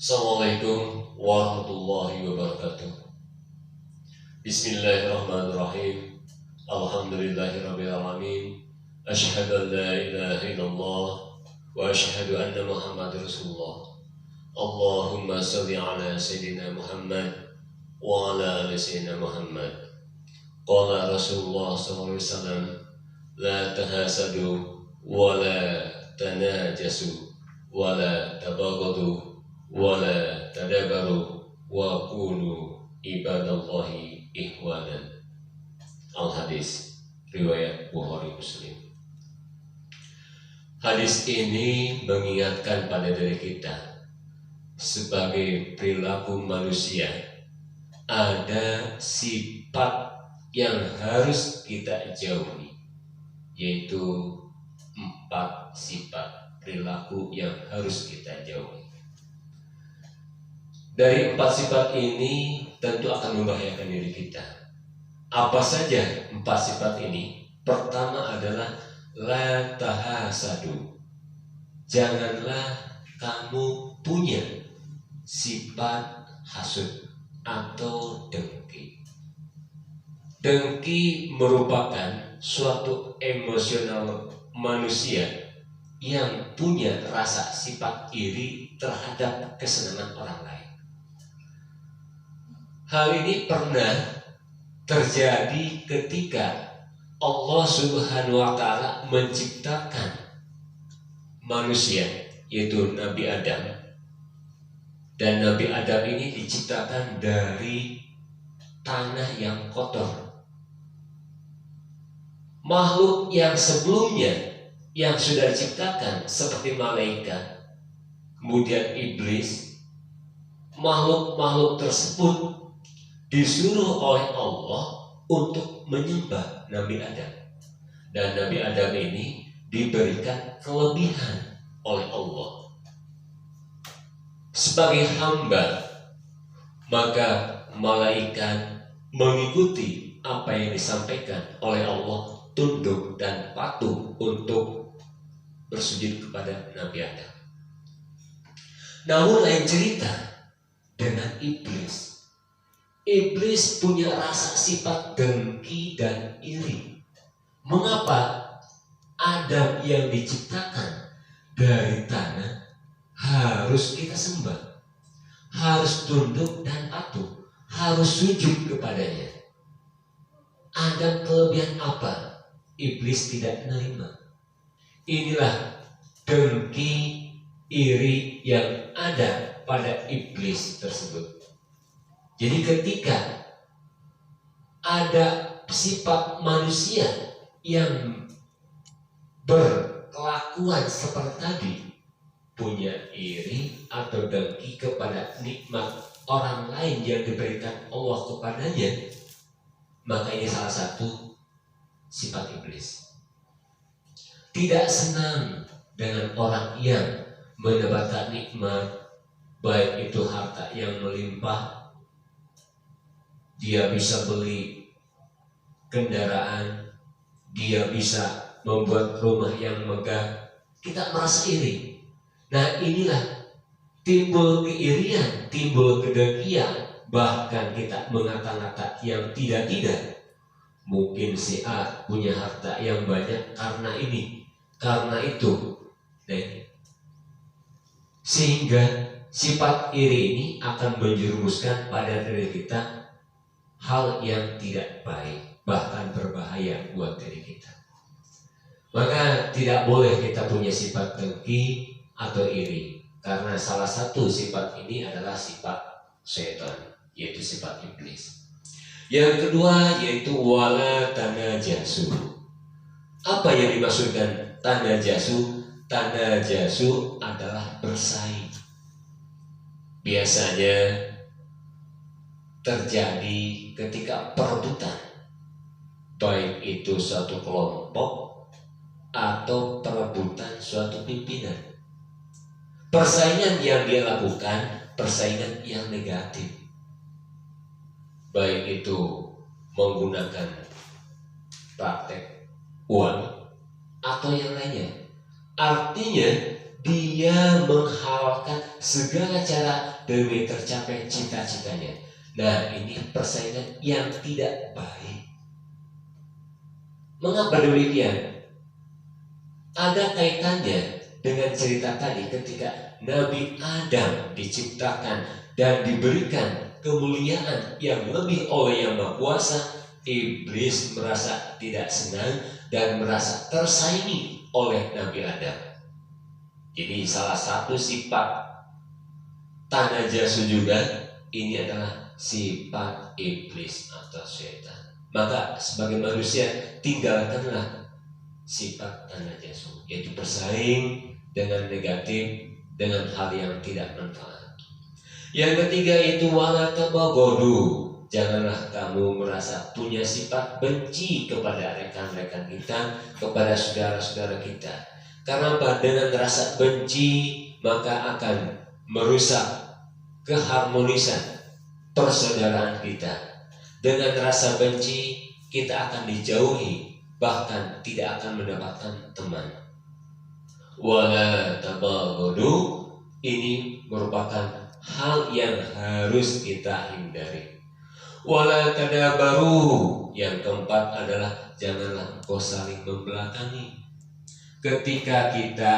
Assalamualaikum warahmatullahi wabarakatuh. Bismillahirrahmanirrahim. Alhamdulillahirrabbilalamin. Asyhadu an la ilaha illallah wa asyhadu anna Muhammadar Rasulullah. Allahumma shalli ala sayyidina Muhammad wa ala ali sayyidina Muhammad. Qala Rasulullah sallallahu alaihi wasallam, la tahasadu wa la tanajasu wa la tabaghadu wala tadabaru wa kunu ibadallahi ihwanan. Al-Hadis riwayat Bukhari Muslim. Hadis ini mengingatkan pada diri kita sebagai perilaku manusia ada sifat yang harus kita jauhi, yaitu 4 sifat perilaku yang harus kita jauhi. Dari 4 sifat ini tentu akan membahayakan diri kita. Apa saja 4 sifat ini? Pertama adalah la tahasadu. Janganlah kamu punya sifat hasud atau dengki. Dengki merupakan suatu emosional manusia yang punya rasa sifat iri terhadap kesenangan orang lain. Hal ini pernah terjadi ketika Allah Subhanahu wa Ta'ala menciptakan manusia, yaitu Nabi Adam. Dan Nabi Adam ini diciptakan dari tanah yang kotor. Makhluk yang sebelumnya yang sudah diciptakan seperti malaikat, kemudian iblis, makhluk-makhluk tersebut disuruh oleh Allah untuk menyembah Nabi Adam. Dan Nabi Adam ini diberikan kelebihan oleh Allah sebagai hamba. Maka malaikat mengikuti apa yang disampaikan oleh Allah, tunduk dan patuh untuk bersujud kepada Nabi Adam. Namun lain cerita dengan iblis. Iblis punya rasa sifat dengki dan iri. Mengapa Adam yang diciptakan dari tanah harus kita sembah, harus tunduk dan patuh, harus sujud kepadanya? Ada kelebihan apa? Iblis tidak menerima. Inilah dengki, iri yang ada pada iblis tersebut. Jadi ketika ada sifat manusia yang berkelakuan seperti tadi, punya iri atau dengki kepada nikmat orang lain yang diberikan Allah kepadanya, maka ini salah satu sifat iblis. Tidak senang dengan orang yang mendapatkan nikmat, baik itu harta yang melimpah, dia bisa beli kendaraan, dia bisa membuat rumah yang megah, kita merasa iri. Nah, inilah timbul keirian, timbul kedengkian, bahkan kita mengata-ngata yang tidak-tidak. Mungkin si A punya harta yang banyak karena ini, karena itu. Nah, sehingga sifat iri ini akan menjerumuskan pada diri kita hal yang tidak baik, bahkan berbahaya buat diri kita. Maka tidak boleh kita punya sifat dengki atau iri, karena salah satu sifat ini adalah sifat setan, yaitu sifat iblis. Yang kedua yaitu wala tanajasu. Apa yang dimaksudkan tanajasu? Tanajasu adalah bersaing. Biasanya terjadi ketika perebutan, baik itu suatu kelompok atau perebutan suatu pimpinan. Persaingan yang dia lakukan, persaingan yang negatif, baik itu menggunakan praktek uang atau yang lainnya. Artinya dia menghalalkan segala cara demi tercapai cita-citanya. Nah, ini persaingan yang tidak baik. Mengapa demikian? Ada kaitannya dengan cerita tadi ketika Nabi Adam diciptakan dan diberikan kemuliaan yang lebih oleh Yang Maha Kuasa. Iblis merasa tidak senang dan merasa tersaingi oleh Nabi Adam. Jadi salah satu sifat tanajasu juga ini adalah sifat iblis atau setan. Maka sebagai manusia tinggalkanlah sifat tanajasu, yaitu bersaing dengan negatif, dengan hal yang tidak manfaat. Yang ketiga itu wala tabaghadu. Janganlah kamu merasa punya sifat benci kepada rekan-rekan kita, kepada saudara-saudara kita. Karena apa? Dengan rasa benci maka akan merusak keharmonisan persaudaraan kita. Dengan rasa benci kita akan dijauhi, bahkan tidak akan mendapatkan teman. Wala tabaghadu, ini merupakan hal yang harus kita hindari. Wala tadabaru, yang keempat adalah janganlah engkau saling membelakangi. Ketika kita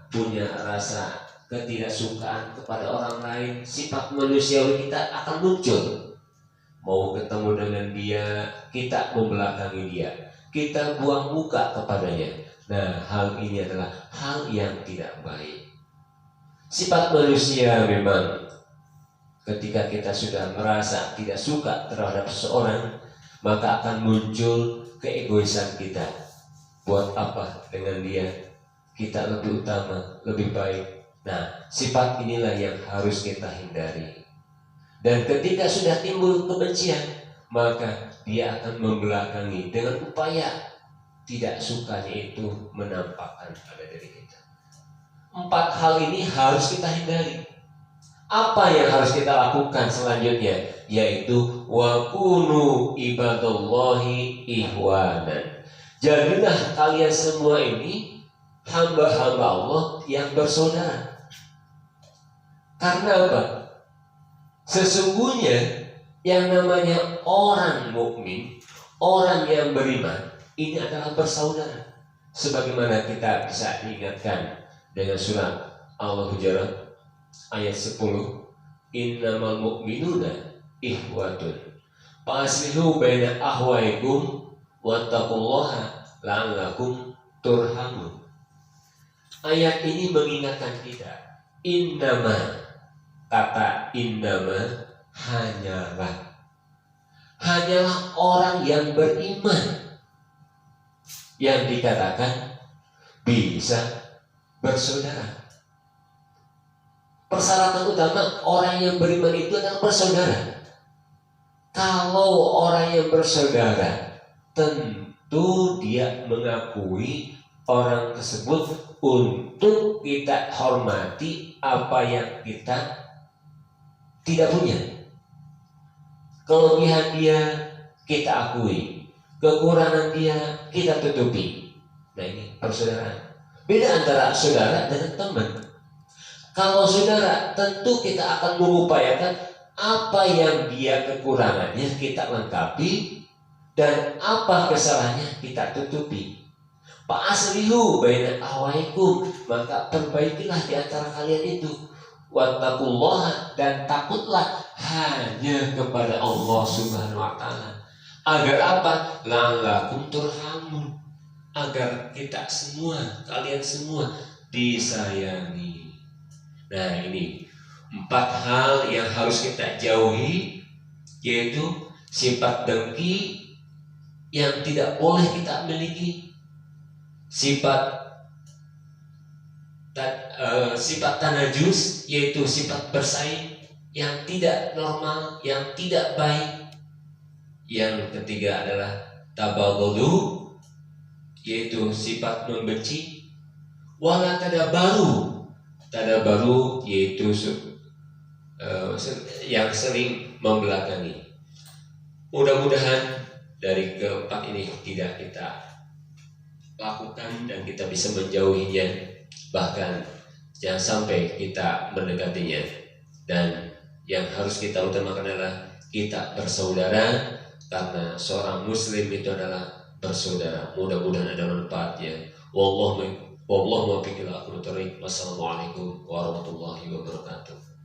punya rasa ketidaksukaan kepada orang lain, sifat manusiawi kita akan muncul. Mau ketemu dengan dia, kita membelakangi dia, kita buang muka kepadanya. Nah, hal ini adalah hal yang tidak baik. Sifat manusia memang ketika kita sudah merasa tidak suka terhadap seseorang, maka akan muncul keegoisan kita. Buat apa dengan dia? Kita lebih utama, lebih baik. Nah, sifat inilah yang harus kita hindari. Dan ketika sudah timbul kebencian, maka dia akan membelakangi dengan upaya tidak sukanya itu menampakkan pada diri kita. 4 hal ini harus kita hindari. Apa yang harus kita lakukan selanjutnya? Yaitu wa kunu ibadallahi ihwanan. Jadilah kalian semua ini hamba-hamba Allah yang bersaudara. Karena apa? Sesungguhnya yang namanya orang mukmin, orang yang beriman, ini adalah bersaudara. Sebagaimana kita bisa diingatkan dengan surah Al-Hujurat ayat 10, innamal mu'minuna ihwatun fa'aslihu baina ahwaikum wattaqullaha la'allakum turhamun. Ayat ini mengingatkan kita, innama, kata innama hanyalah orang yang beriman yang dikatakan bisa bersaudara. Persyaratan utama orang yang beriman itu adalah bersaudara. Kalau orang yang bersaudara, tentu dia mengakui orang tersebut untuk kita hormati apa yang kita tidak punya. Kelebihan dia kita akui, kekurangan dia kita tutupi. Nah, ini persaudaraan. Beda antara saudara dengan teman. Kalau saudara, tentu kita akan mengupayakan apa yang dia kekurangannya kita lengkapi, dan apa kesalahannya kita tutupi. Fa'aslihu baina ahwaikum, maka perbaikilah di antara kalian itu. Wattaqullaha, dan takutlah hanya kepada Allah Subhanahu wa taala. Agar apa? La'allakum turhamun, agar kita semua, kalian semua disayangi. Nah, ini 4 hal yang harus kita jauhi, yaitu sifat dengki yang tidak boleh kita miliki, sifat tanajus, yaitu sifat bersaing yang tidak normal, yang tidak baik. Yang ketiga adalah tabaghadu, yaitu sifat membenci. Wala tadabaru, yaitu yang sering membelakangi. Mudah-mudahan dari keempat ini tidak kita lakukan dan kita bisa menjauhinya. Bahkan Jangan sampai kita mendekatinya. Dan yang harus kita utamakan adalah kita bersaudara, karena seorang muslim itu adalah bersaudara. Mudah-mudahan ada manfaatnya. Wallahu muwaffiq ila aqwamit thoriq. Wassalamualaikum warahmatullahi wabarakatuh.